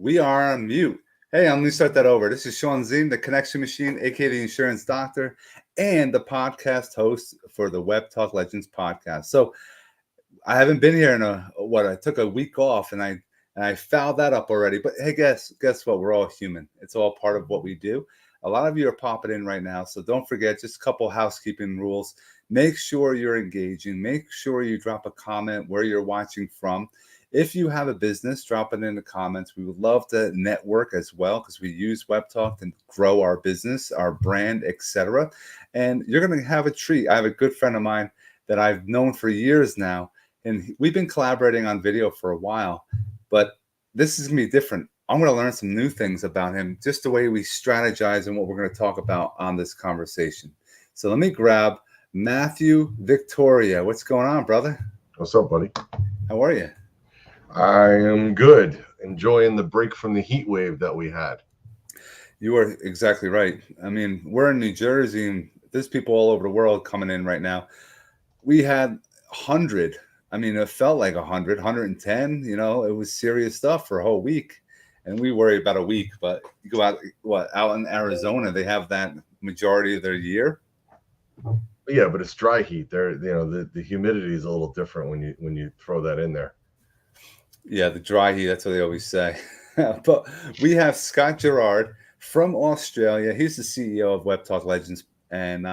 We are on mute. Hey, I'm going to start that over. This is Shawn Ziem, the connection machine, aka the insurance doctor, and the podcast host for the Webtalk Legends podcast. So I haven't been here in I took a week off and I fouled that up already. But hey, guess what? We're all human. It's all part of what we do. A lot of you are popping in right now, so don't forget, just a couple housekeeping rules. Make sure you're engaging. Make sure you drop a comment where you're watching from. If you have a business, drop it in the comments. We would love to network as well because we use Webtalk to grow our business, our brand, etc. And you're going to have a treat. I have a good friend of mine that I've known for years now, and we've been collaborating on video for a while, but this is going to be different. I'm going to learn some new things about him, just the way we strategize and what we're going to talk about on this conversation. So let me grab Matthew Victoria. What's going on, brother? What's up, buddy? How are you? I am good. Enjoying the break from the heat wave that we had. You are exactly right. I mean, we're in New Jersey, and there's people all over the world coming in right now. We had 100. I mean, it felt like 100, 110. You know, it was serious stuff for a whole week. And we worry about a week, but you go out, out in Arizona, they have that majority of their year. Yeah, but it's dry heat. There, the humidity is a little different when you throw that in there. Yeah, the dry heat. That's what they always say. But we have Scott Gerard from Australia. He's the CEO of Webtalk Legends, and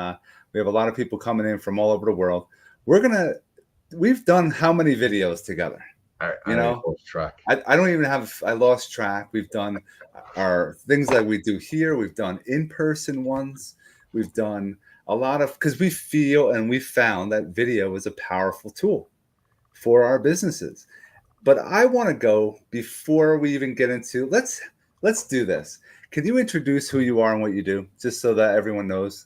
we have a lot of people coming in from all over the world. We've done how many videos together? I lost track. I don't even have. I lost track. We've done our things that we do here. We've done in-person ones. We've done a lot of, because we feel and we found that video is a powerful tool for our businesses. But I want to go before we even get into. Let's do this. Can you introduce who you are and what you do, just so that everyone knows?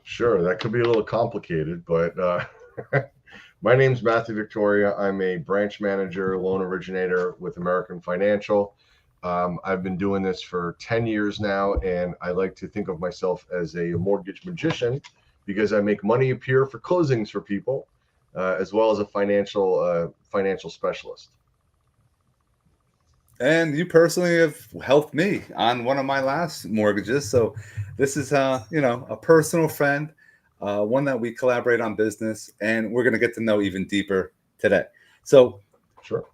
Sure, that could be a little complicated, but my name's Matthew Victoria. I'm a branch manager, loan originator with American Financial. I've been doing this for 10 years now, and I like to think of myself as a mortgage magician because I make money appear for closings for people, as well as a financial specialist. And you personally have helped me on one of my last mortgages. So this is, a personal friend, one that we collaborate on business, and we're going to get to know even deeper today. So sure,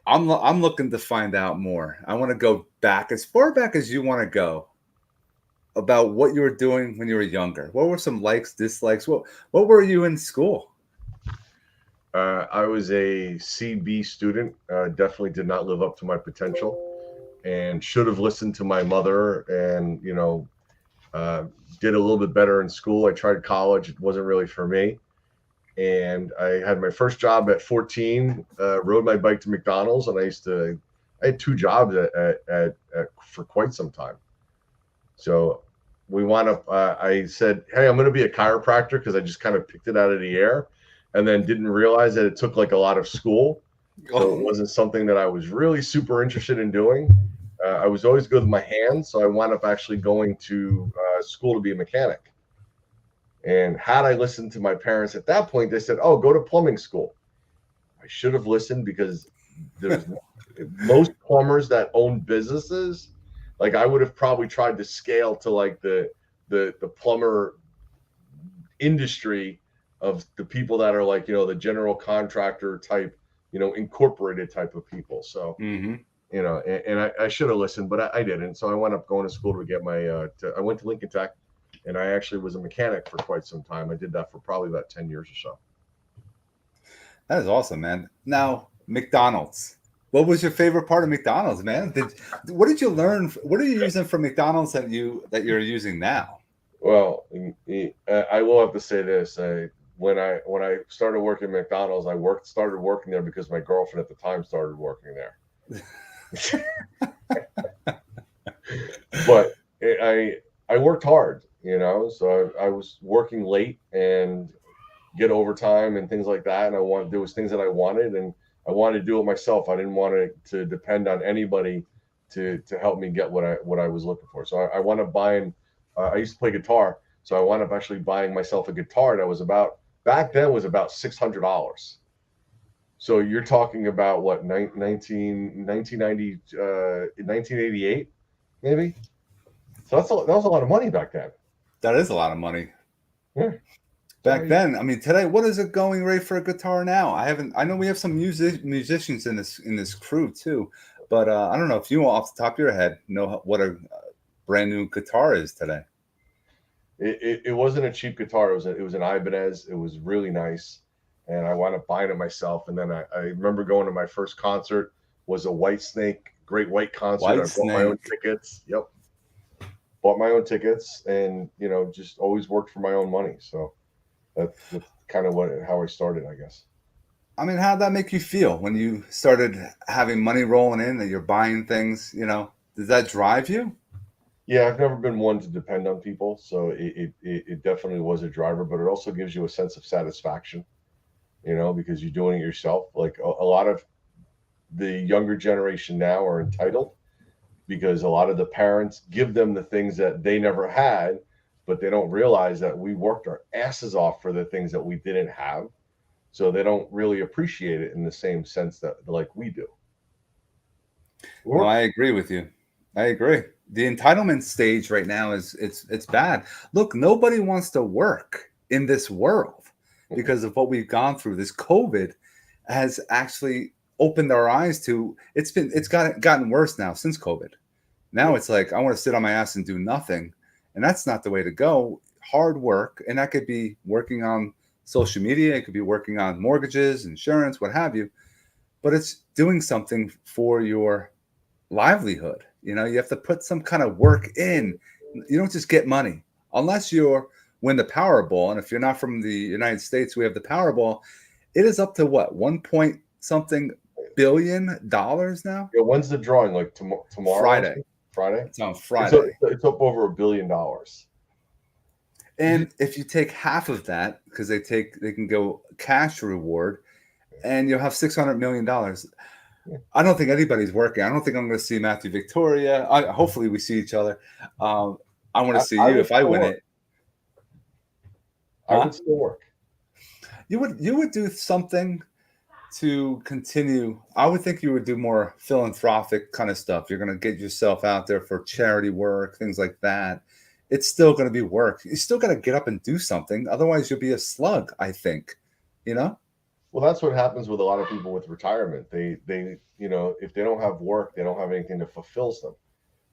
I'm looking to find out more. I want to go back as far back as you want to go about what you were doing when you were younger. What were some likes, dislikes? What were you in school? I was a CB student. Definitely did not live up to my potential, and should have listened to my mother. And did a little bit better in school. I tried college; it wasn't really for me. And I had my first job at 14. Rode my bike to McDonald's, and I had two jobs at for quite some time. So we wound up. I said, "Hey, I'm going to be a chiropractor," because I just kind of picked it out of the air. And then didn't realize that it took like a lot of school. So it wasn't something that I was really super interested in doing. I was always good with my hands. So I wound up actually going to school to be a mechanic. And had I listened to my parents at that point, they said, "Oh, go to plumbing school." I should have listened, because there's most plumbers that own businesses. Like, I would have probably tried to scale to like the plumber industry of the people that are like, the general contractor type, incorporated type of people. So, and I should have listened, but I didn't. So I wound up going to school to get my, I went to Lincoln Tech, and I actually was a mechanic for quite some time. I did that for probably about 10 years or so. That is awesome, man. Now, McDonald's. What was your favorite part of McDonald's, man? What did you learn? What are you using from McDonald's that you're using now? Well, I will have to say this. When I started working at McDonald's, I started working there because my girlfriend at the time started working there. But I worked hard, so I was working late and get overtime and things like that. And there was things that I wanted, and I wanted to do it myself. I didn't want to depend on anybody to help me get what I was looking for. So I wound up buying. I used to play guitar, so I wound up actually buying myself a guitar that was back then was about $600. So you're talking about what, 1988, maybe? So that was a lot of money back then. That is a lot of money. Yeah. Back then, I mean, today, what is it going rate for a guitar now? I know we have some musicians in this crew too, but I don't know if you off the top of your head know what a brand new guitar is today. It wasn't a cheap guitar. It was an Ibanez. It was really nice, and I wound up buying it myself. And then I remember going to my first concert was a Whitesnake Great White concert. I bought my own tickets. Yep, bought my own tickets, and just always worked for my own money. So that's kind of how I started, I guess. I mean, how did that make you feel when you started having money rolling in and you're buying things? Does that drive you? Yeah, I've never been one to depend on people, so it definitely was a driver, but it also gives you a sense of satisfaction, because you're doing it yourself. Like a lot of the younger generation now are entitled because a lot of the parents give them the things that they never had, but they don't realize that we worked our asses off for the things that we didn't have. So they don't really appreciate it in the same sense that like we do. No, I agree with you. I agree. The entitlement stage right now it's bad. Look, nobody wants to work in this world because of what we've gone through. This COVID has actually opened our eyes to it's gotten worse now since COVID. Now it's like I want to sit on my ass and do nothing, and that's not the way to go. Hard work, and that could be working on social media, it could be working on mortgages, insurance, what have you, but it's doing something for your livelihood. You have to put some kind of work in. You don't just get money unless you're win the Powerball. And if you're not from the United States, we have the Powerball. It is up to what, 1 point something billion dollars now? Yeah, when's the drawing? Like tomorrow? Friday. It's on Friday. It's up over $1 billion. And if you take half of that, because they can go cash reward, and you'll have $600 million. I don't think anybody's working. I don't think I'm going to see Matthew Victoria. Hopefully we see each other. I want to see you if I win it. I would still work. You would do something to continue. I would think you would do more philanthropic kind of stuff. You're going to get yourself out there for charity work, things like that. It's still going to be work. You still got to get up and do something. Otherwise, you'll be a slug, I think. Well, that's what happens with a lot of people with retirement. They if they don't have work, they don't have anything that fulfills them.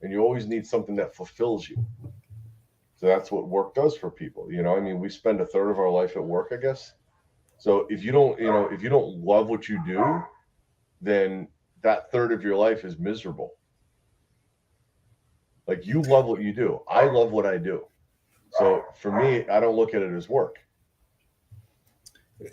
And you always need something that fulfills you. So that's what work does for people. I mean, we spend a third of our life at work, I guess. So if you don't love what you do, then that third of your life is miserable. Like, you love what you do. I love what I do. So for me, I don't look at it as work.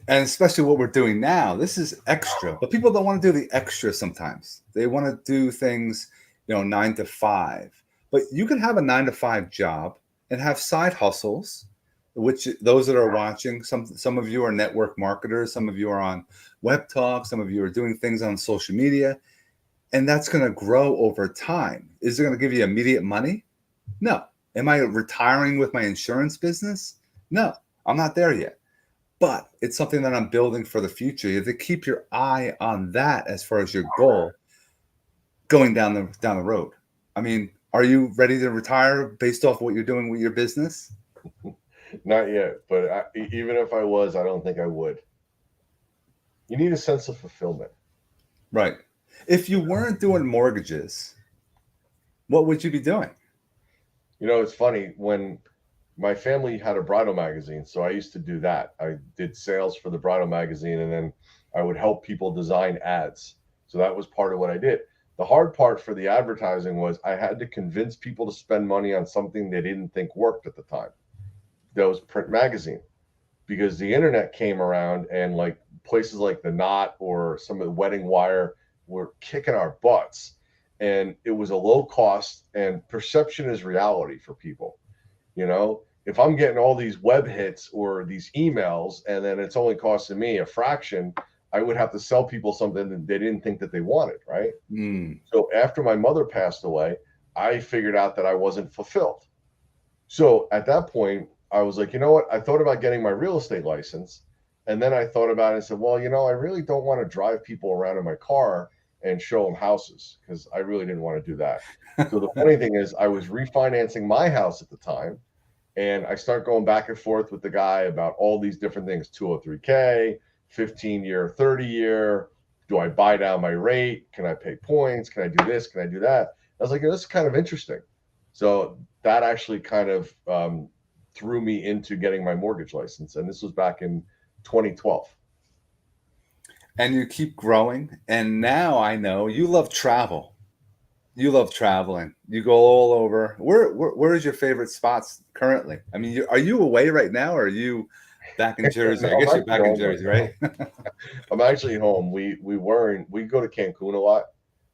And especially what we're doing now, this is extra. But people don't want to do the extra sometimes. They want to do things, 9 to 5. But you can have a 9 to 5 job and have side hustles, which those that are watching, some of you are network marketers, some of you are on Webtalk, some of you are doing things on social media. And that's going to grow over time. Is it going to give you immediate money? No. Am I retiring with my insurance business? No, I'm not there yet. But it's something that I'm building for the future. You have to keep your eye on that as far as your goal going down the road. I mean, are you ready to retire based off what you're doing with your business? Not yet, but even if I was, I don't think I would. You need a sense of fulfillment. Right. If you weren't doing mortgages, what would you be doing? It's funny, when my family had a bridal magazine, so I used to do that. I did sales for the bridal magazine, and then I would help people design ads. So that was part of what I did. The hard part for the advertising was I had to convince people to spend money on something they didn't think worked at the time. That was print magazine, because the internet came around, and like places like The Knot or some of the Wedding Wire were kicking our butts, and it was a low cost, and perception is reality for people. If I'm getting all these web hits or these emails, and then it's only costing me a fraction, I would have to sell people something that they didn't think that they wanted, right? So after my mother passed away, I figured out that I wasn't fulfilled. So at that point, I was like, you know what? I thought about getting my real estate license, And then I thought about it and said, well, I really don't want to drive people around in my car and show them houses, because I really didn't want to do that. So the funny thing is, I was refinancing my house at the time, and I start going back and forth with the guy about all these different things: 203K, 15-year, 30-year. Do I buy down my rate? Can I pay points? Can I do this? Can I do that? I was like, this is kind of interesting. So that actually kind of threw me into getting my mortgage license. And this was back in 2012. And you keep growing. And now I know you love travel. You love traveling. You go all over. Where is your favorite spots currently? I mean, are you away right now, or are you back in Jersey? No, I guess I'm you're back actually in home Jersey, right right? now. I'm actually home. We go to Cancun a lot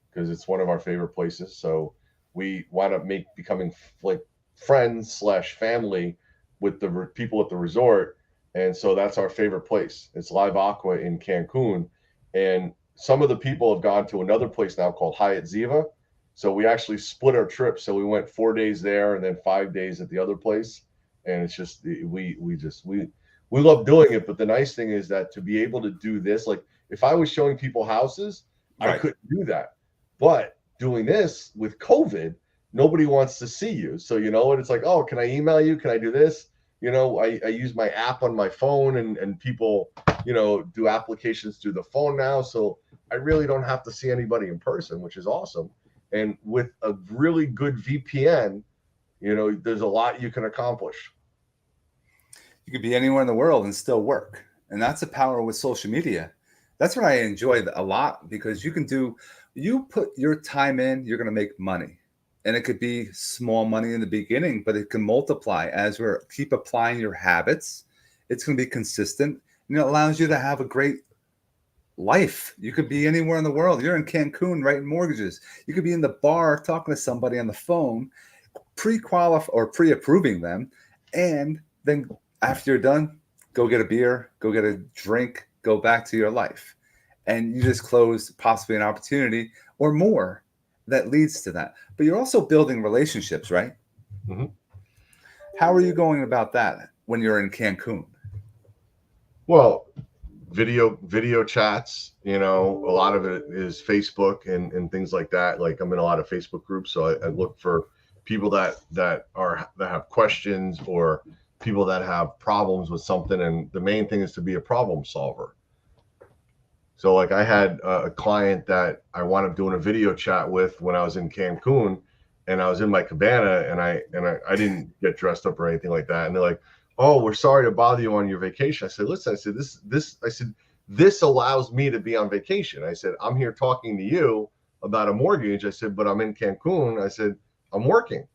because it's one of our favorite places. So we wind up becoming like friends / family with the people at the resort, and so that's our favorite place. It's Live Aqua in Cancun, and some of the people have gone to another place now called Hyatt Ziva. So we actually split our trip. So we went 4 days there and then 5 days at the other place, and it's just we love doing it. But the nice thing is that to be able to do this, like if I was showing people houses, I couldn't do that. But doing this with COVID, nobody wants to see you. So and it's like, oh, can I email you? Can I do this? I use my app on my phone, and people, do applications through the phone now. So I really don't have to see anybody in person, which is awesome. And with a really good VPN, there's a lot you can accomplish. You could be anywhere in the world and still work. And that's the power with social media. That's what I enjoy a lot, because you put your time in, you're going to make money. And it could be small money in the beginning, but it can multiply as we keep applying your habits. It's going to be consistent, and it allows you to have a great life. You could be anywhere in the world. You're in Cancun writing mortgages. You could be in the bar talking to somebody on the phone, pre-approving them, and then after you're done, go get a beer, go get a drink, go back to your life. And you just closed possibly an opportunity or more that leads to that. But you're also building relationships, right? Mm-hmm. How are you going about that when you're in Cancun? Well, video chats, a lot of it is Facebook and things like that. Like I'm in a lot of Facebook groups, so I look for people that have questions, or people that have problems with something, and the main thing is to be a problem solver. So like I had a client that I wound up doing a video chat with when I was in Cancun, and I was in my cabana, and I didn't get dressed up or anything like that, and they're like, oh, we're sorry to bother you on your vacation. I said, listen, this allows me to be on vacation. I said, I'm here talking to you about a mortgage. I said, but I'm in Cancun. I said, I'm working.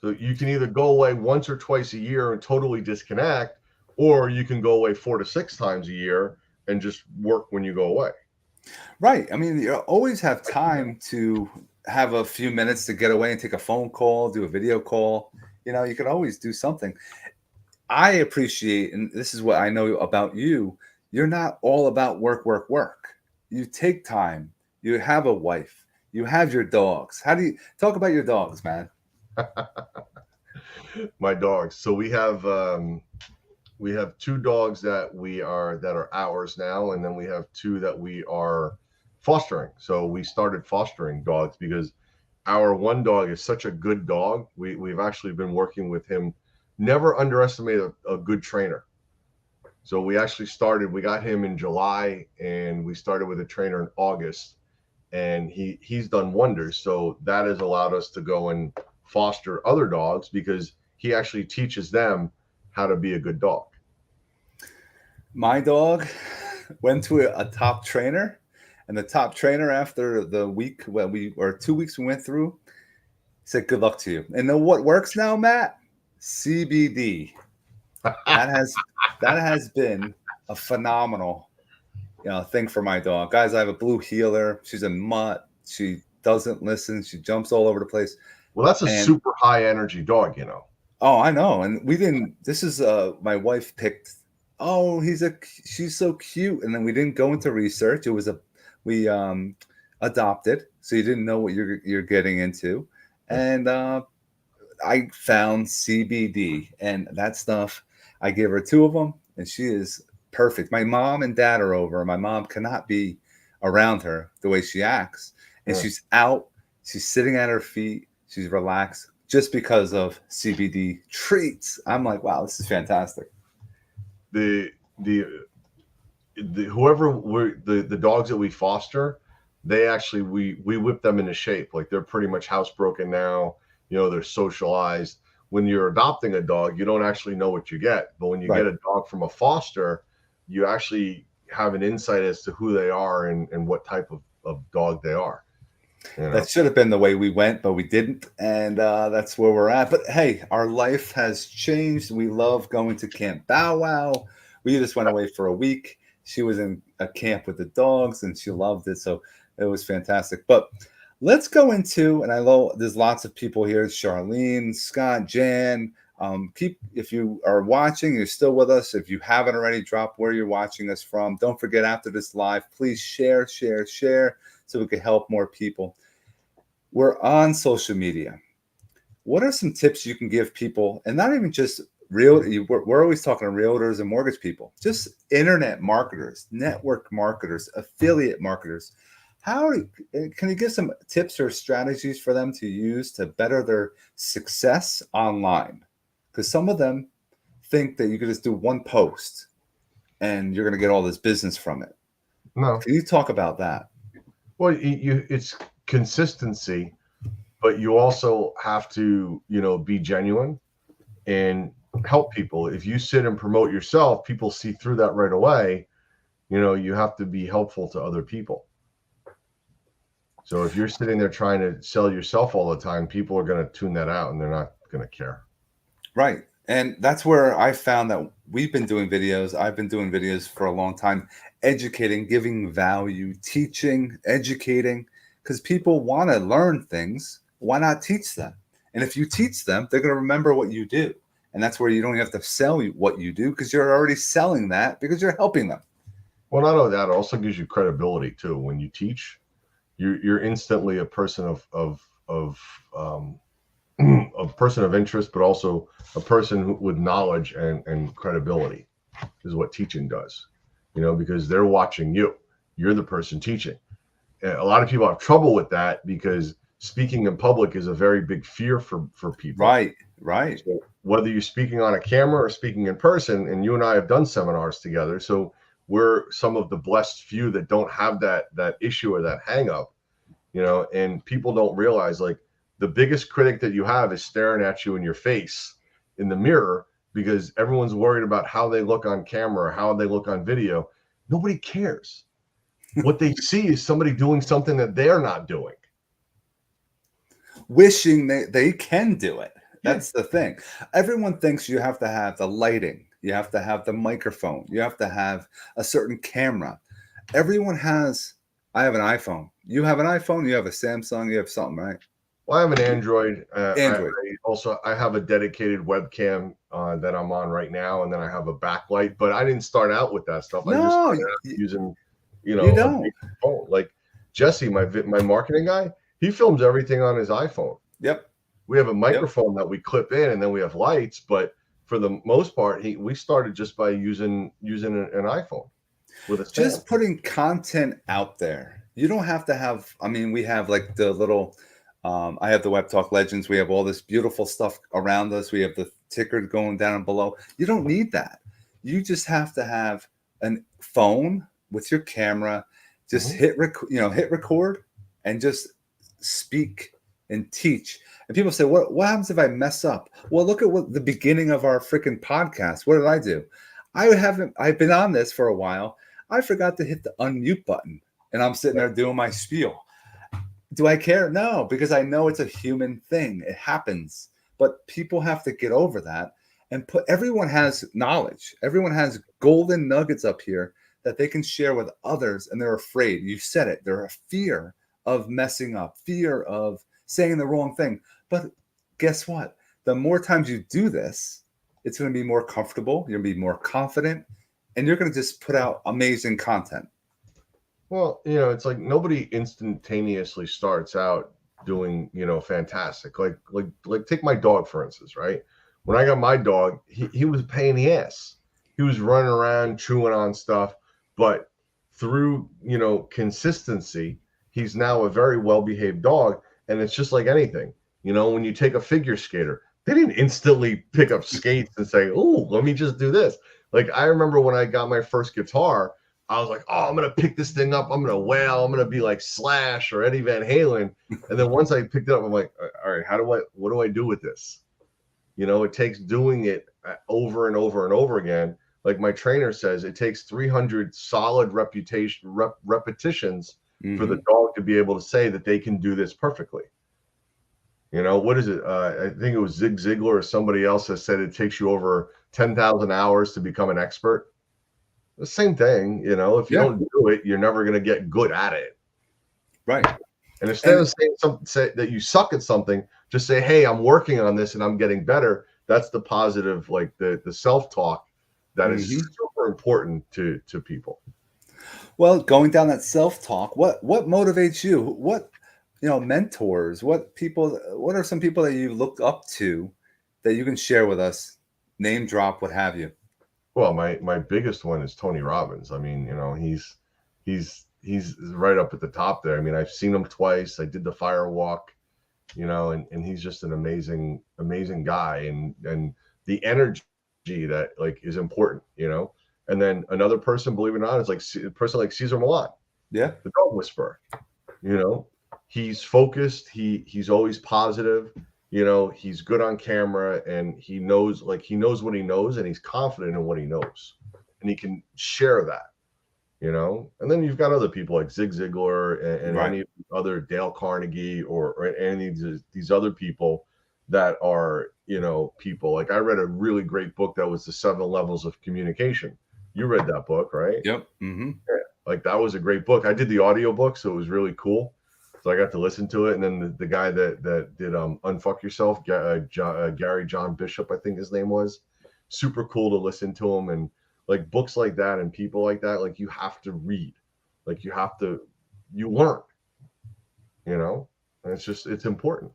So you can either go away once or twice a year and totally disconnect, or you can go away 4 to 6 times a year and just work when you go away. Right. I mean, you always have time to have a few minutes to get away and take a phone call, do a video call. You can always do something. I appreciate, and this is what I know about you, you're not all about work, work, work. You take time. You have a wife. You have your dogs. How do you talk about your dogs, man? My dogs. So we have 2 dogs that are ours now, and then we have 2 that we are fostering. So we started fostering dogs because our one dog is such a good dog. We've actually been working with him. Never underestimate a good trainer. So we got him in July, and we started with a trainer in August, and he's done wonders. So that has allowed us to go and foster other dogs, because he actually teaches them how to be a good dog. My dog went to a top trainer, and the top trainer, after the week 2 weeks we went through, said, good luck to you. And know what works now, Matt? CBD. That has been a phenomenal thing for my dog. Guys, I have a blue heeler. She's a mutt. She doesn't listen. She jumps all over the place. Well, that's a super high energy dog, Oh, I know. And we didn't, this is my wife picked, oh, she's so cute. And then we didn't go into research. We adopted. So you didn't know what you're getting into. And I found CBD, and that stuff, I gave her 2 of them. and she is perfect. My mom and dad are over. My mom cannot be around her the way she acts. And Yeah. she's out, she's sitting at her feet, she's relaxed just because of CBD treats. I'm like, wow, this is fantastic. The the whoever the dogs that we foster, they actually we whip them into shape. Like they're pretty much housebroken now. They're socialized. When you're adopting a dog, you don't actually know what you get, but when you Right. get a dog from a foster, you actually have an insight as to who they are and what type of dog they are. That should have been the way we went, but we didn't. And that's where we're at. But hey, our life has changed. We love going to Camp Bow Wow. We just went away for a week. She was in a camp with the dogs and she loved it. So it was fantastic. But let's go into, and I know there's lots of people here: Charlene, Scott, Jan. If you are watching, you're still with us. If you haven't already, drop where you're watching us from. Don't forget, after this live, please share, so we can help more people. We're on social media. What are some tips you can give people, and not even just we're always talking to realtors and mortgage people, just internet marketers, network marketers, affiliate marketers. Can you give some tips or strategies for them to use to better their success online? Because some of them think that you could just do one post and you're going to get all this business from it. No. Can you talk about that? Well, it's consistency, but you also have to, be genuine and help people. If you sit and promote yourself, people see through that right away. You have to be helpful to other people. So if you're sitting there trying to sell yourself all the time, people are going to tune that out and they're not going to care. Right. And that's where I found that we've been doing videos. I've been doing videos for a long time, educating, giving value, teaching, educating, because people want to learn things. Why not teach them? And if you teach them, they're going to remember what you do. And that's where you don't have to sell what you do, because you're already selling that because you're helping them. Well, not only that, it also gives you credibility too. When you teach, you're instantly a person of a person of interest, but also a person with knowledge and credibility is what teaching does, because they're watching you. You're the person teaching. And a lot of people have trouble with that because speaking in public is a very big fear for people. Right. So whether you're speaking on a camera or speaking in person, and you and I have done seminars together, so we're some of the blessed few that don't have that issue or that hang up, and people don't realize, like, the biggest critic that you have is staring at you in your face in the mirror, because everyone's worried about how they look on camera or how they look on video. Nobody cares. What they see is somebody doing something that they're not doing. Wishing they can do it. That's the thing. Everyone thinks you have to have the lighting. You have to have the microphone. You have to have a certain camera. Everyone has. I have an iPhone. You have an iPhone. You have a Samsung. You have something, right? Well, I have an Android. Android. I have a dedicated webcam that I'm on right now, and then I have a backlight. But I didn't start out with that stuff. I just started out using, you don't. a big phone. Like Jesse, my marketing guy, he films everything on his iPhone. Yep. We have a microphone that we clip in, and then we have lights. But for the most part, we started just by using an iPhone with a stand. Just putting content out there. You don't have to have. I mean, we have like the little. I have the Webtalk Legends. We have all this beautiful stuff around us. We have the ticker going down and below. You don't need that. You just have to have a phone with your camera. Just hit record, and just speak and teach. And people say, what happens if I mess up? Well, look at what the beginning of our freaking podcast. What did I do? I've been on this for a while. I forgot to hit the unmute button, and I'm sitting there doing my spiel. Do I care? No, because I know it's a human thing. It happens. But people have to get over that and everyone has knowledge. Everyone has golden nuggets up here that they can share with others, and they're afraid. You said it. They're a fear of messing up, fear of saying the wrong thing. But guess what? The more times you do this, it's going to be more comfortable. You're going to be more confident, and you're going to just put out amazing content. Well, it's like nobody instantaneously starts out doing, fantastic. Like take my dog, for instance, right? When I got my dog, he was a pain in the ass. he was running around chewing on stuff, but through, consistency, he's now a very well-behaved dog. And it's just like anything, when you take a figure skater, they didn't instantly pick up skates and say, oh, let me just do this. Like, I remember when I got my first guitar, I was like, oh, I'm going to pick this thing up. I'm going to wail. I'm going to be like Slash or Eddie Van Halen. And then once I picked it up, I'm like, all right, what do I do with this? It takes doing it over and over and over again. Like my trainer says, it takes 300 solid repetitions for the dog to be able to say that they can do this perfectly. What is it? I think it was Zig Ziglar or somebody else has said it takes you over 10,000 hours to become an expert. The same thing, if you don't do it, you're never going to get good at it. Right. And instead of saying something, say that you suck at something, just say, hey, I'm working on this and I'm getting better. That's the positive, like the self-talk that is super important to people. Well, going down that self-talk, what motivates you? What, mentors, what are some people that you look up to that you can share with us? Name drop, what have you? Well, my biggest one is Tony Robbins. I mean, he's right up at the top there. I mean, I've seen him twice. I did the fire walk, and he's just an amazing guy, and the energy that like is important, And then another person, believe it or not, is like a person like Cesar Millan. Yeah. The dog whisperer, he's focused. He's always positive. He's good on camera, and he knows what he knows, and he's confident in what he knows, and he can share that, And then you've got other people like Zig Ziglar and any other Dale Carnegie or any of these other people that are, people. Like I read a really great book that was The 7 Levels of Communication. You read that book, right? Yep. Mm-hmm. Yeah, like that was a great book. I did the audiobook, so it was really cool. So I got to listen to it. And then the guy that did Unfuck Yourself, Gary John Bishop, I think his name was, super cool to listen to him. And like books like that and people like that, like you have to read, like you learn, and it's important.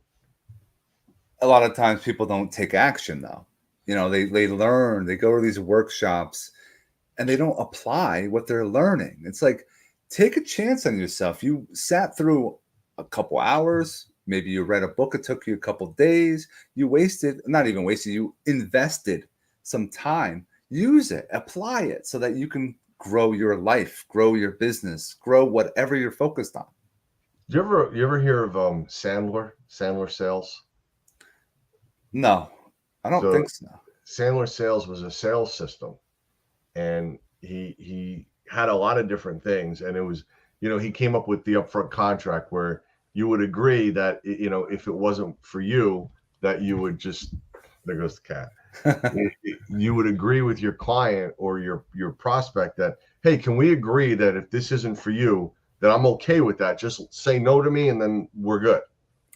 A lot of times people don't take action though. They learn, they go to these workshops and they don't apply what they're learning. It's like, take a chance on yourself. You sat through a couple hours, maybe you read a book, it took you a couple days, you invested some time. Use it, apply it so that you can grow your life, grow your business, grow whatever you're focused on. You ever hear of Sandler Sales? No, I don't think so. Sandler Sales was a sales system, and he had a lot of different things, and it was, he came up with the upfront contract where you would agree that, if it wasn't for you, that you would just, there goes the cat. You would agree with your client or your prospect that, hey, can we agree that if this isn't for you, that I'm okay with that. Just say no to me and then we're good.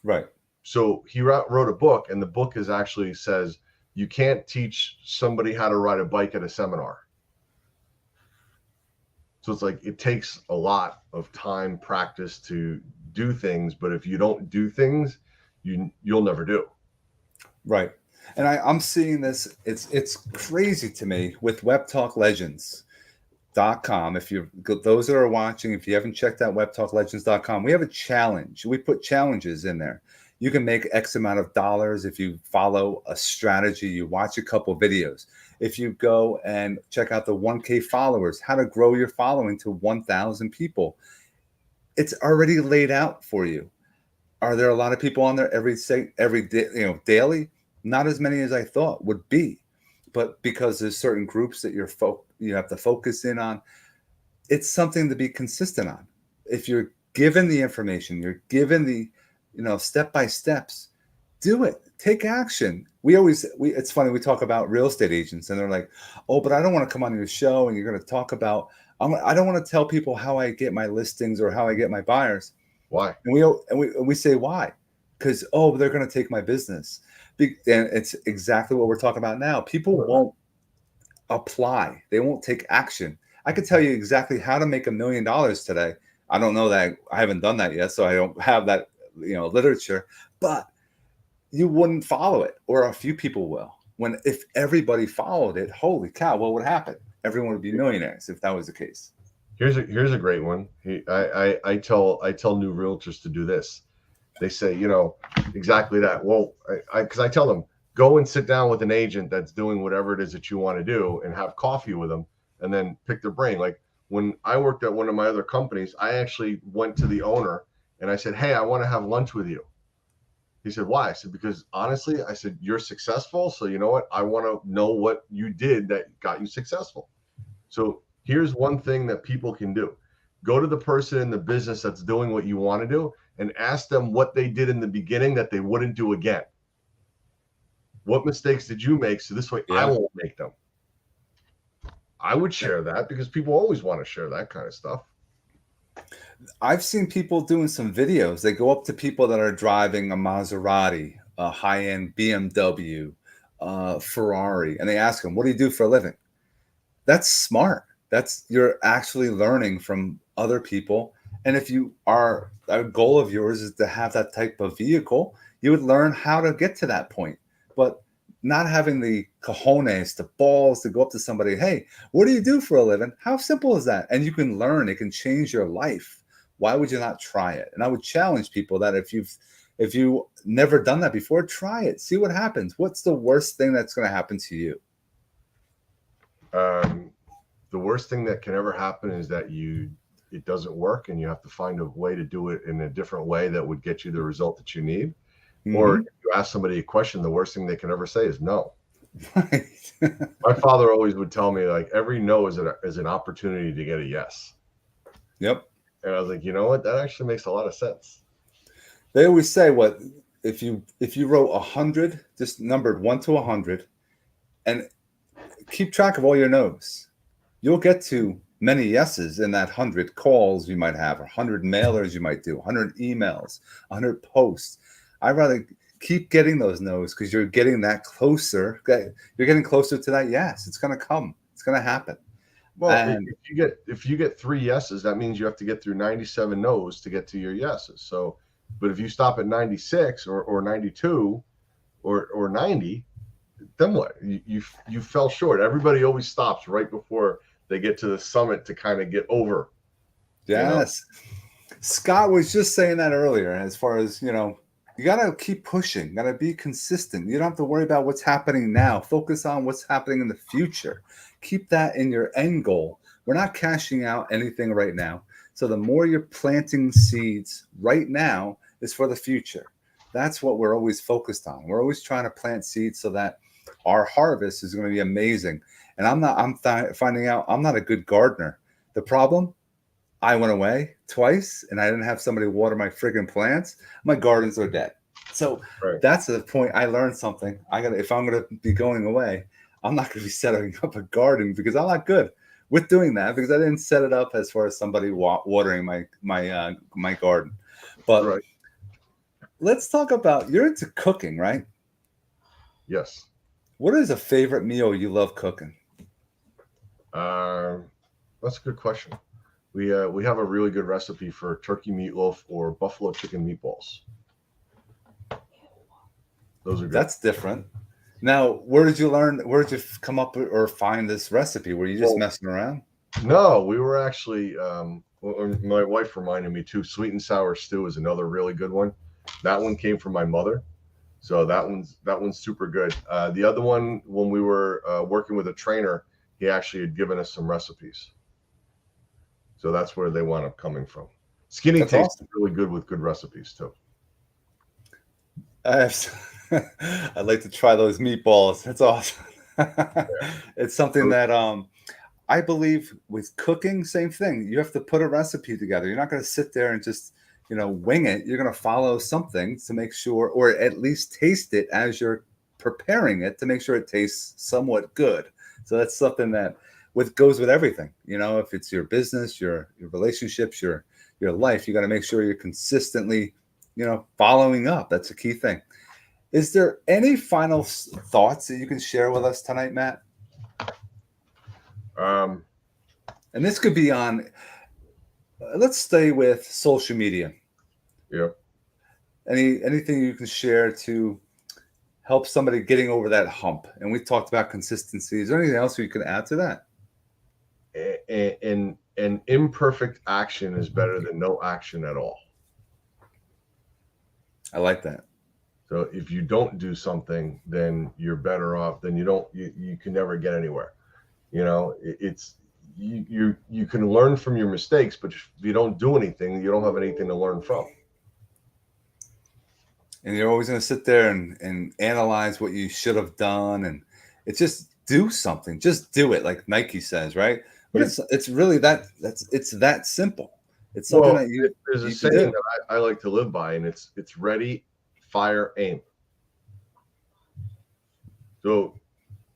Right. So he wrote a book, and the book actually says you can't teach somebody how to ride a bike at a seminar. So it's like it takes a lot of time, practice to do things, but if you don't do things, you'll never do. Right. And I'm seeing this. It's crazy to me with webtalklegends.com. If those that are watching, if you haven't checked out webtalklegends.com, we have a challenge. We put challenges in there. You can make X amount of dollars if you follow a strategy, you watch a couple videos. If you go and check out the 1K followers, how to grow your following to 1,000 people, it's already laid out for you. Are there a lot of people on there every day, daily? Not as many as I thought would be, but because there's certain groups that you have to focus in on, it's something to be consistent on. If you're given the information, you're given the step by steps, do it. Take action. It's funny, we talk about real estate agents and they're like, oh, but I don't want to come on your show and you're going to talk about, I don't want to tell people how I get my listings or how I get my buyers. Why? And we say why? Because they're going to take my business. And it's exactly what we're talking about now. People won't apply. They won't take action. I could tell you exactly how to make $1 million today. I don't know that. I haven't done that yet, so I don't have that literature, but you wouldn't follow it, or a few people will. when if everybody followed it, holy cow, what would happen? Everyone would be millionaires if that was the case. Here's a great one. I tell new realtors to do this. They say, exactly that. Well, because I tell them, go and sit down with an agent that's doing whatever it is that you want to do and have coffee with them and then pick their brain. Like when I worked at one of my other companies, I actually went to the owner and I said, hey, I want to have lunch with you. He said, why? I said, because honestly, I said, you're successful. So you know what? I want to know what you did that got you successful. So here's one thing that people can do. Go to the person in the business that's doing what you want to do and ask them what they did in the beginning that they wouldn't do again. What mistakes did you make? So this way I won't make them. I would share that because people always want to share that kind of stuff. I've seen people doing some videos. They go up to people that are driving a Maserati, a high-end BMW, Ferrari, and they ask them, what do you do for a living? That's smart. You're actually learning from other people. And if a goal of yours is to have that type of vehicle, you would learn how to get to that point. But not having the cojones, the balls to go up to somebody, hey, what do you do for a living? How simple is that? And you can learn, it can change your life. Why would you not try it? And I would challenge people that if you've never done that before, try it. See what happens. What's the worst thing that's going to happen to you? The worst thing that can ever happen is that it doesn't work and you have to find a way to do it in a different way that would get you the result that you need. Mm-hmm. Or if you ask somebody a question, the worst thing they can ever say is no. Right. My father always would tell me, like, every no is an opportunity to get a yes. Yep. And I was like, you know what? That actually makes a lot of sense. They always say, what if you wrote 100, just numbered 1 to 100, and keep track of all your no's, you'll get to many yeses in that 100 calls you might have, or 100 mailers you might do, 100 emails, 100 posts. I'd rather keep getting those no's because you're getting that closer. You're getting closer to that yes. It's going to come. It's going to happen. Well, and if you get 3 yeses, that means you have to get through 97 no's to get to your yeses. So, but if you stop at 96 or 92 or 90, then what? You fell short. Everybody always stops right before they get to the summit to kind of get over. Yes. Scott was just saying that earlier, as far as, you got to keep pushing, you got to be consistent. You don't have to worry about what's happening now. Focus on what's happening in the future. Keep that in your end goal. We're not cashing out anything right now. So the more you're planting seeds right now is for the future. That's what we're always focused on. We're always trying to plant seeds so that our harvest is going to be amazing. And I'm finding out I'm not a good gardener. The problem, I went away twice and I didn't have somebody water my friggin' plants. My gardens are dead. So That's the point. I learned something. If I'm going to be going away, I'm not going to be setting up a garden because I'm not good with doing that because I didn't set it up as far as somebody watering my garden. But let's talk about, you're into cooking, right? Yes. What is a favorite meal you love cooking? That's a good question. We have a really good recipe for turkey meatloaf or buffalo chicken meatballs. Those are good. That's different. Now, where did you learn? Where did you come up or find this recipe? Were you just messing around? No, we were actually. My wife reminded me too. Sweet and sour stew is another really good one. That one came from my mother, so that one's super good. The other one, when we were working with a trainer, he actually had given us some recipes. So that's where they wound up coming from. Skinny tastes awesome. Really good with good recipes too. I'd like to try those meatballs. That's awesome. It's something that I believe with cooking, same thing. You have to put a recipe together. You're not going to sit there and just wing it. You're going to follow something to make sure, or at least taste it as you're preparing it to make sure it tastes somewhat good. So that's something that goes with everything. If it's your business, your relationships, your life, you got to make sure you're consistently, following up. That's a key thing. Is there any final thoughts that you can share with us tonight, Matt? And this could be on, let's stay with social media. Yeah. Anything you can share to help somebody getting over that hump? And we talked about consistency. Is there anything else you can add to that? And imperfect action is better than no action at all. I like that. So if you don't do something, then you're better off. Then you can never get anywhere. You know, it's you can learn from your mistakes, but if you don't do anything, you don't have anything to learn from. And you're always going to sit there and analyze what you should have done. And it's just do something. Just do it, like Nike says, right? But it's really it's that simple. It's something that there's a saying that I like to live by, and it's ready, fire, aim. So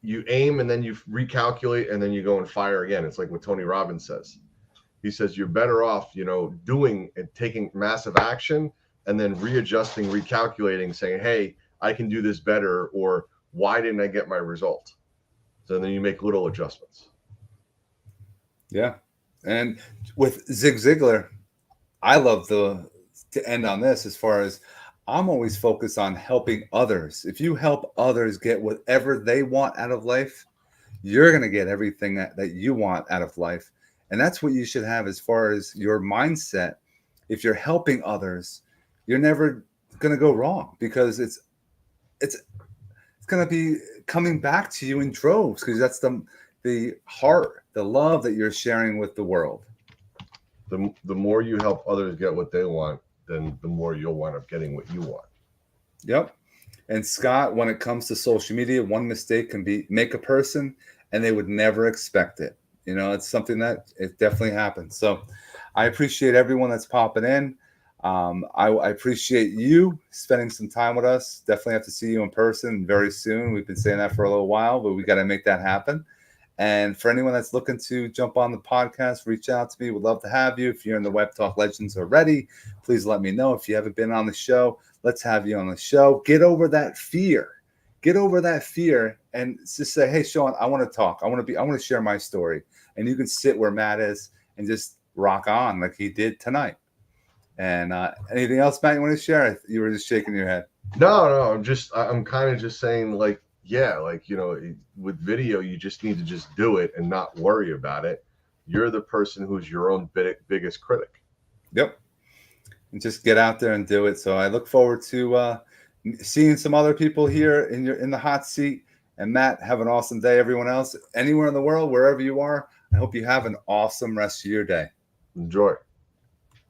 you aim and then you recalculate and then you go and fire again. It's like what Tony Robbins says. He says you're better off, doing and taking massive action and then readjusting, recalculating, saying, hey, I can do this better, or why didn't I get my result? So then you make little adjustments. Yeah. And with Zig Ziglar, I love to end on this as far as I'm always focused on helping others. If you help others get whatever they want out of life, you're going to get everything that you want out of life. And that's what you should have as far as your mindset. If you're helping others, you're never going to go wrong, because it's going to be coming back to you in droves, because that's the heart, the love that you're sharing with the world. The more you help others get what they want, then the more you'll wind up getting what you want. Yep. And Scott, when it comes to social media, one mistake can make a person and they would never expect it. It's something that it definitely happens. So I appreciate everyone that's popping in. I appreciate you spending some time with us. Definitely have to see you in person very soon. We've been saying that for a little while, but we got to make that happen. And for anyone that's looking to jump on the podcast, reach out to me. We'd love to have you. If you're in the Webtalk Legends already, please let me know. If you haven't been on the show, let's have you on the show. Get over that fear. And just say, hey, Shawn, I want to talk. I want to share my story. And you can sit where Matt is and just rock on like he did tonight. And anything else, Matt, you want to share? You were just shaking your head. No, I'm kind of just saying, like, yeah, with video, you just need to just do it and not worry about it. You're the person who's your own biggest critic. Yep. And just get out there and do it. So I look forward to seeing some other people here in the hot seat. And Matt, have an awesome day. Everyone else, anywhere in the world, wherever you are, I hope you have an awesome rest of your day. Enjoy.